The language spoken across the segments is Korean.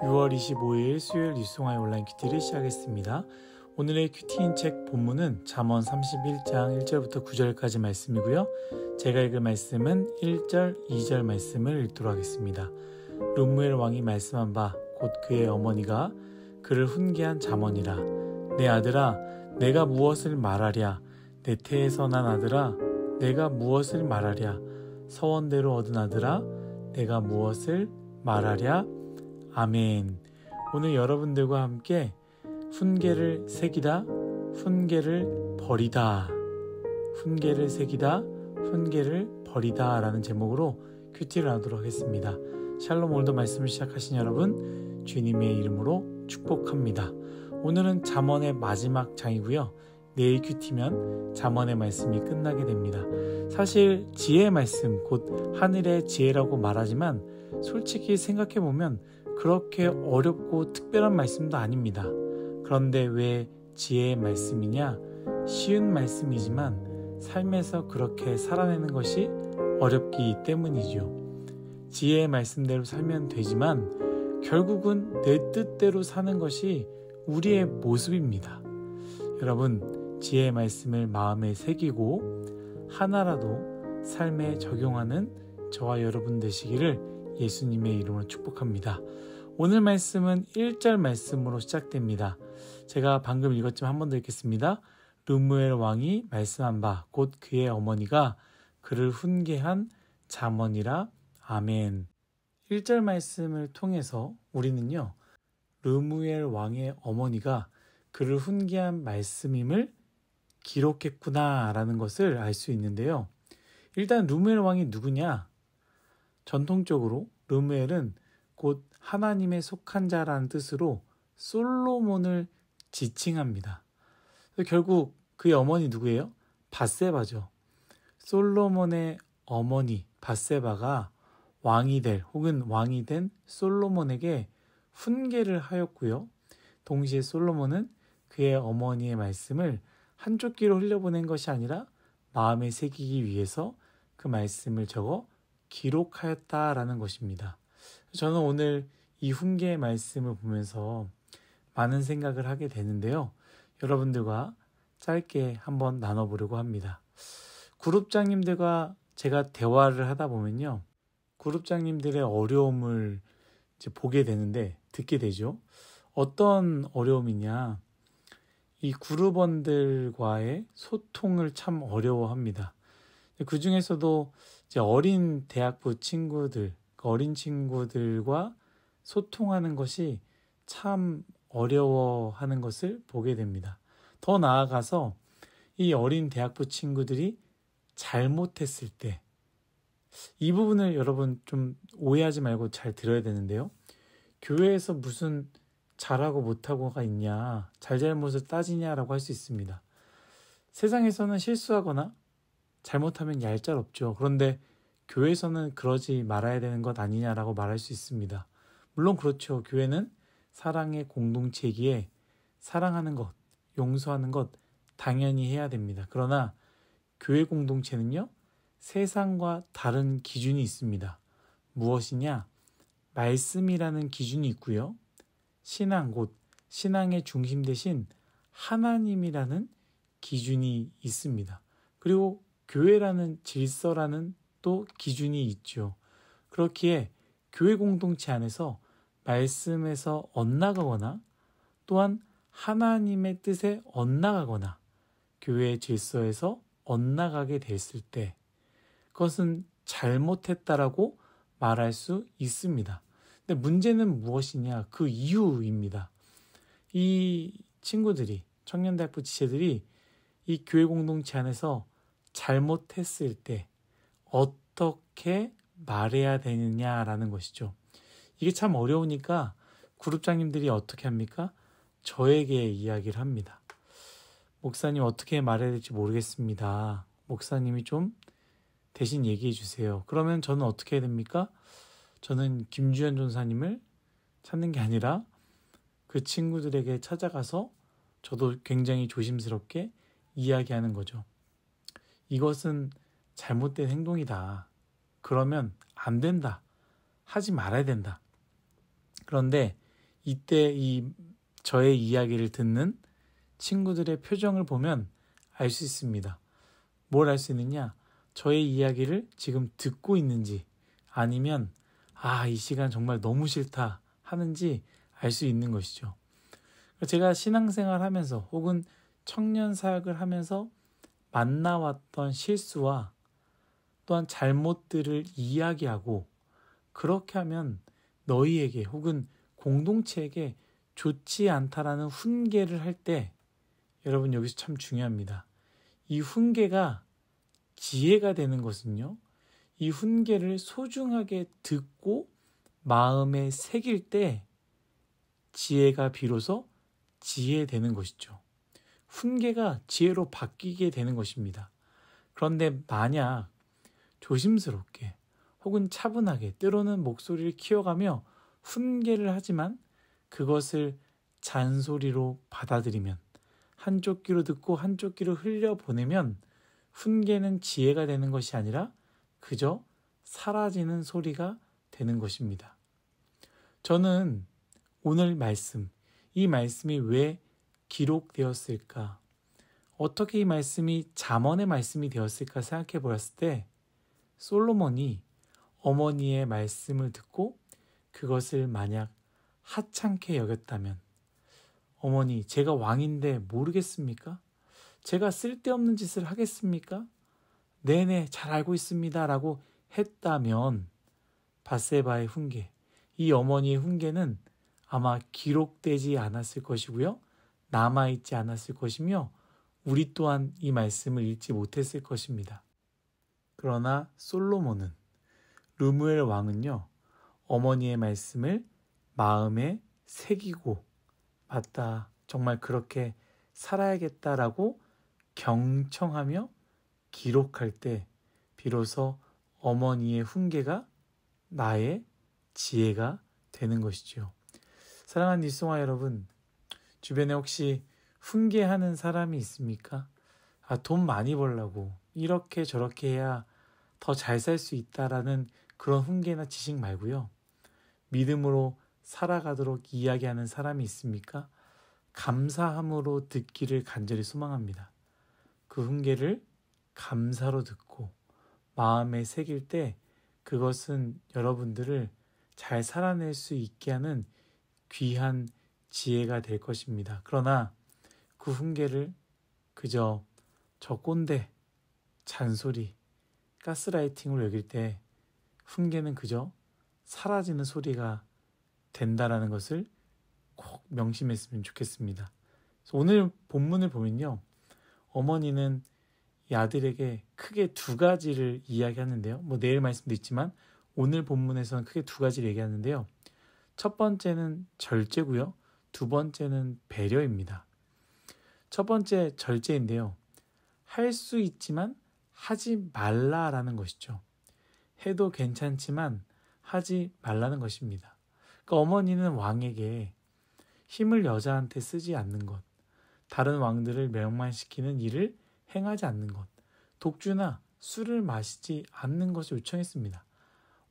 6월 25일 수요일 뉴스송화의 온라인 큐티를 시작했습니다. 오늘의 큐티인 책 본문은 잠언 31장 1절부터 9절까지 말씀이고요. 제가 읽을 말씀은 1절, 2절 말씀을 읽도록 하겠습니다. 르무엘 왕이 말씀한 바 곧 그의 어머니가 그를 훈계한 잠언이라. 내 아들아, 내가 무엇을 말하랴. 내 태에서 난 아들아, 내가 무엇을 말하랴. 서원대로 얻은 아들아, 내가 무엇을 말하랴. 아멘. 오늘 여러분들과 함께 훈계를 새기다, 훈계를 버리다, 훈계를 새기다, 훈계를 버리다 라는 제목으로 큐티를 하도록 하겠습니다. 샬롬. 오늘도 말씀을 시작하신 여러분 주님의 이름으로 축복합니다. 오늘은 잠언의 마지막 장이고요. 내일 큐티면 잠언의 말씀이 끝나게 됩니다. 사실 지혜의 말씀, 곧 하늘의 지혜라고 말하지만 솔직히 생각해보면 그렇게 어렵고 특별한 말씀도 아닙니다. 그런데 왜 지혜의 말씀이냐? 쉬운 말씀이지만 삶에서 그렇게 살아내는 것이 어렵기 때문이죠. 지혜의 말씀대로 살면 되지만 결국은 내 뜻대로 사는 것이 우리의 모습입니다. 여러분, 지혜의 말씀을 마음에 새기고 하나라도 삶에 적용하는 저와 여러분 되시기를 예수님의 이름으로 축복합니다. 오늘 말씀은 1절 말씀으로 시작됩니다. 제가 방금 읽었지만 한 번 더 읽겠습니다. 르무엘 왕이 말씀한 바 곧 그의 어머니가 그를 훈계한 잠언이라. 아멘. 1절 말씀을 통해서 우리는요, 르무엘 왕의 어머니가 그를 훈계한 말씀임을 기록했구나 라는 것을 알 수 있는데요. 일단 르무엘 왕이 누구냐? 전통적으로 르무엘은 곧 하나님에 속한 자라는 뜻으로 솔로몬을 지칭합니다. 결국 그의 어머니 누구예요? 밧세바죠. 솔로몬의 어머니 밧세바가 왕이 될 혹은 왕이 된 솔로몬에게 훈계를 하였고요. 동시에 솔로몬은 그의 어머니의 말씀을 한쪽 귀로 흘려보낸 것이 아니라 마음에 새기기 위해서 그 말씀을 적어 기록하였다라는 것입니다. 저는 오늘 이 훈계의 말씀을 보면서 많은 생각을 하게 되는데요. 여러분들과 짧게 한번 나눠보려고 합니다. 그룹장님들과 제가 대화를 하다 보면요, 그룹장님들의 어려움을 이제 보게 되는데, 듣게 되죠. 어떤 어려움이냐? 이 그룹원들과의 소통을 참 어려워합니다. 그 중에서도 이제 어린 대학부 친구들, 어린 친구들과 소통하는 것이 참 어려워하는 것을 보게 됩니다. 더 나아가서 이 어린 대학부 친구들이 잘못했을 때, 이 부분을 여러분 좀 오해하지 말고 잘 들어야 되는데요. 교회에서 무슨 잘하고 못하고가 있냐, 잘잘못을 따지냐라고 할 수 있습니다. 세상에서는 실수하거나 잘못하면 얄짤없죠. 그런데 교회에서는 그러지 말아야 되는 것 아니냐라고 말할 수 있습니다. 물론 그렇죠. 교회는 사랑의 공동체이기에 사랑하는 것, 용서하는 것 당연히 해야 됩니다. 그러나 교회 공동체는요, 세상과 다른 기준이 있습니다. 무엇이냐? 말씀이라는 기준이 있고요. 신앙, 곧 신앙의 중심 대신 하나님이라는 기준이 있습니다. 그리고 교회라는 질서라는 또 기준이 있죠. 그렇기에 교회 공동체 안에서 말씀에서 엇나가거나 또한 하나님의 뜻에 엇나가거나 교회의 질서에서 엇나가게 됐을 때 그것은 잘못했다라고 말할 수 있습니다. 근데 문제는 무엇이냐? 그 이유입니다. 이 친구들이, 청년대학부 지체들이 이 교회 공동체 안에서 잘못했을 때 어떻게 말해야 되느냐라는 것이죠. 이게 참 어려우니까 그룹장님들이 어떻게 합니까? 저에게 이야기를 합니다. 목사님, 어떻게 말해야 될지 모르겠습니다. 목사님이 좀 대신 얘기해 주세요. 그러면 저는 어떻게 해야 됩니까? 저는 김주현 전사님을 찾는 게 아니라 그 친구들에게 찾아가서 저도 굉장히 조심스럽게 이야기하는 거죠. 이것은 잘못된 행동이다. 그러면 안 된다. 하지 말아야 된다. 그런데 이때 저의 이야기를 듣는 친구들의 표정을 보면 알 수 있습니다. 뭘 알 수 있느냐? 저의 이야기를 지금 듣고 있는지 아니면 이 시간 정말 너무 싫다 하는지 알 수 있는 것이죠. 제가 신앙생활 하면서 혹은 청년 사역을 하면서 만나왔던 실수와 또한 잘못들을 이야기하고 그렇게 하면 너희에게 혹은 공동체에게 좋지 않다라는 훈계를 할 때 여러분 여기서 참 중요합니다. 이 훈계가 지혜가 되는 것은요. 이 훈계를 소중하게 듣고 마음에 새길 때 지혜가 비로소 지혜되는 것이죠. 훈계가 지혜로 바뀌게 되는 것입니다. 그런데 만약 조심스럽게 혹은 차분하게 때로는 목소리를 키워가며 훈계를 하지만 그것을 잔소리로 받아들이면 한쪽 귀로 듣고 한쪽 귀로 흘려보내면 훈계는 지혜가 되는 것이 아니라 그저 사라지는 소리가 되는 것입니다. 저는 오늘 이 말씀이 왜 기록되었을까? 어떻게 이 말씀이 잠언의 말씀이 되었을까 생각해 보았을 때 솔로몬이 어머니의 말씀을 듣고 그것을 만약 하찮게 여겼다면 어머니, 제가 왕인데 모르겠습니까? 제가 쓸데없는 짓을 하겠습니까? 네네, 잘 알고 있습니다. 라고 했다면 밧세바의 훈계, 이 어머니의 훈계는 아마 기록되지 않았을 것이고요. 남아있지 않았을 것이며 우리 또한 이 말씀을 읽지 못했을 것입니다. 그러나 솔로몬은 르무엘 왕은요. 어머니의 말씀을 마음에 새기고 맞다. 정말 그렇게 살아야겠다라고 경청하며 기록할 때 비로소 어머니의 훈계가 나의 지혜가 되는 것이죠. 사랑하는 일송아 여러분, 주변에 혹시 훈계하는 사람이 있습니까? 돈 많이 벌라고 이렇게 저렇게 해야 더 잘 살 수 있다라는 그런 훈계나 지식 말고요. 믿음으로 살아가도록 이야기하는 사람이 있습니까? 감사함으로 듣기를 간절히 소망합니다. 그 훈계를 감사로 듣고 마음에 새길 때 그것은 여러분들을 잘 살아낼 수 있게 하는 귀한 지혜가 될 것입니다. 그러나 그 훈계를 그저 저 꼰대, 잔소리, 가스라이팅으로 여길 때 훈계는 그저 사라지는 소리가 된다라는 것을 꼭 명심했으면 좋겠습니다. 오늘 본문을 보면요. 어머니는 이 아들에게 크게 두 가지를 이야기하는데요. 내일 말씀도 있지만 오늘 본문에서는 크게 두 가지를 얘기하는데요. 첫 번째는 절제고요. 두 번째는 배려입니다. 첫 번째 절제인데요. 할 수 있지만 하지 말라라는 것이죠. 해도 괜찮지만 하지 말라는 것입니다. 그러니까 어머니는 왕에게 힘을 여자한테 쓰지 않는 것, 다른 왕들을 멸망시키는 일을 행하지 않는 것, 독주나 술을 마시지 않는 것을 요청했습니다.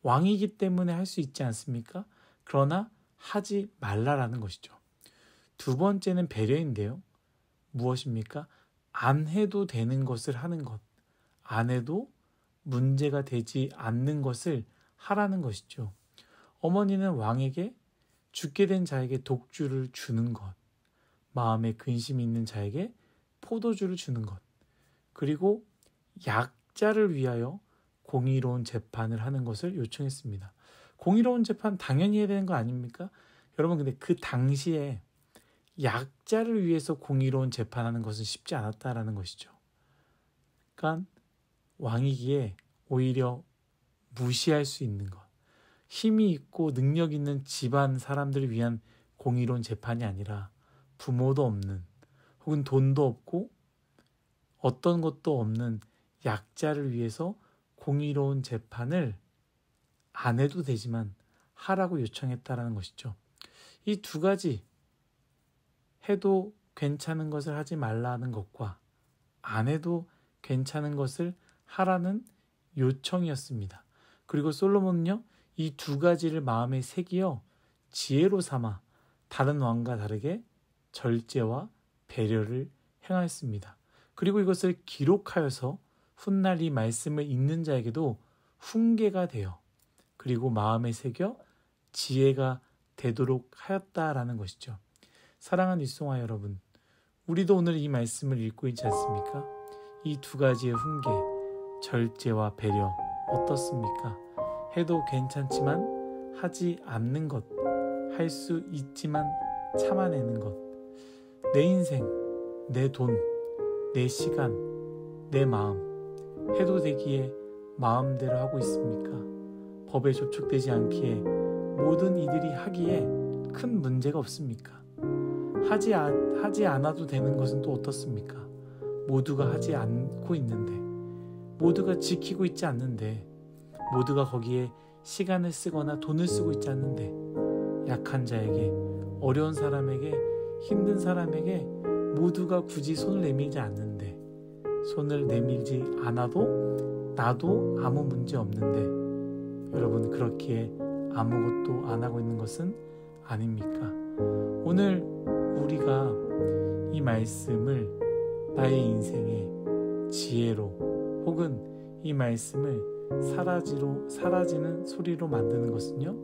왕이기 때문에 할 수 있지 않습니까? 그러나 하지 말라라는 것이죠. 두 번째는 배려인데요. 무엇입니까? 안 해도 되는 것을 하는 것, 안 해도 문제가 되지 않는 것을 하라는 것이죠. 어머니는 왕에게 죽게 된 자에게 독주를 주는 것, 마음에 근심이 있는 자에게 포도주를 주는 것, 그리고 약자를 위하여 공의로운 재판을 하는 것을 요청했습니다. 공의로운 재판 당연히 해야 되는 거 아닙니까? 여러분 근데 그 당시에 약자를 위해서 공의로운 재판하는 것은 쉽지 않았다라는 것이죠. 그러니까 왕이기에 오히려 무시할 수 있는 것, 힘이 있고 능력 있는 집안 사람들을 위한 공의로운 재판이 아니라 부모도 없는 혹은 돈도 없고 어떤 것도 없는 약자를 위해서 공의로운 재판을 안 해도 되지만 하라고 요청했다라는 것이죠. 이 두 가지, 해도 괜찮은 것을 하지 말라는 것과 안 해도 괜찮은 것을 하라는 요청이었습니다. 그리고 솔로몬은요, 이 두 가지를 마음에 새기어 지혜로 삼아 다른 왕과 다르게 절제와 배려를 행하였습니다. 그리고 이것을 기록하여서 훗날 이 말씀을 읽는 자에게도 훈계가 되어 그리고 마음에 새겨 지혜가 되도록 하였다라는 것이죠. 사랑하는 일송아 여러분, 우리도 오늘 이 말씀을 읽고 있지 않습니까? 이 두 가지의 훈계, 절제와 배려 어떻습니까? 해도 괜찮지만 하지 않는 것, 할 수 있지만 참아내는 것, 내 인생, 내 돈, 내 시간, 내 마음, 해도 되기에 마음대로 하고 있습니까? 법에 저촉되지 않기에 모든 이들이 하기에 큰 문제가 없습니까? 하지 않아도 되는 것은 또 어떻습니까? 모두가 하지 않고 있는데, 모두가 지키고 있지 않는데, 모두가 거기에 시간을 쓰거나 돈을 쓰고 있지 않는데, 약한 자에게, 어려운 사람에게, 힘든 사람에게 모두가 굳이 손을 내밀지 않는데, 손을 내밀지 않아도 나도 아무 문제 없는데, 여러분 그렇기에 아무것도 안 하고 있는 것은 아닙니까? 오늘 우리가 이 말씀을 나의 인생의 지혜로 혹은 이 말씀을 사라지는 소리로 만드는 것은요,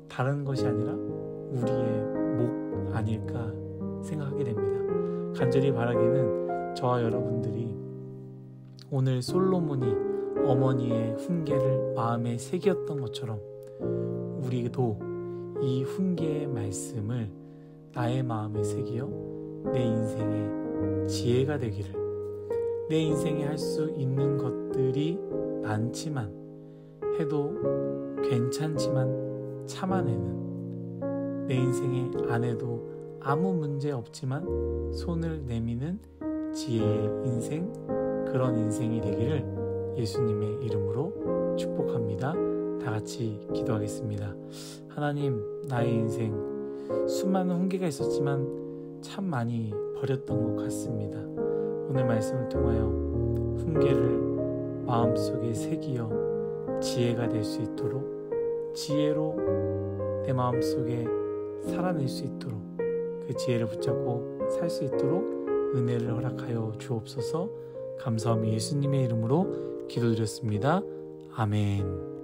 다른 것이 아니라 우리의 목 아닐까 생각하게 됩니다. 간절히 바라기는 저와 여러분들이 오늘 솔로몬이 어머니의 훈계를 마음에 새겼던 것처럼 우리도 이 훈계의 말씀을 나의 마음에 새기어 내 인생의 지혜가 되기를, 내 인생에 할 수 있는 것들이 많지만 해도 괜찮지만 참아내는, 내 인생에 안 해도 아무 문제 없지만 손을 내미는 지혜의 인생, 그런 인생이 되기를 예수님의 이름으로 축복합니다. 다 같이 기도하겠습니다. 하나님, 나의 인생 수많은 훈계가 있었지만 참 많이 버렸던 것 같습니다. 오늘 말씀을 통하여 훈계를 마음속에 새기어 지혜가 될 수 있도록, 지혜로 내 마음속에 살아낼 수 있도록, 그 지혜를 붙잡고 살 수 있도록 은혜를 허락하여 주옵소서. 감사함이 예수님의 이름으로 기도드렸습니다. 아멘.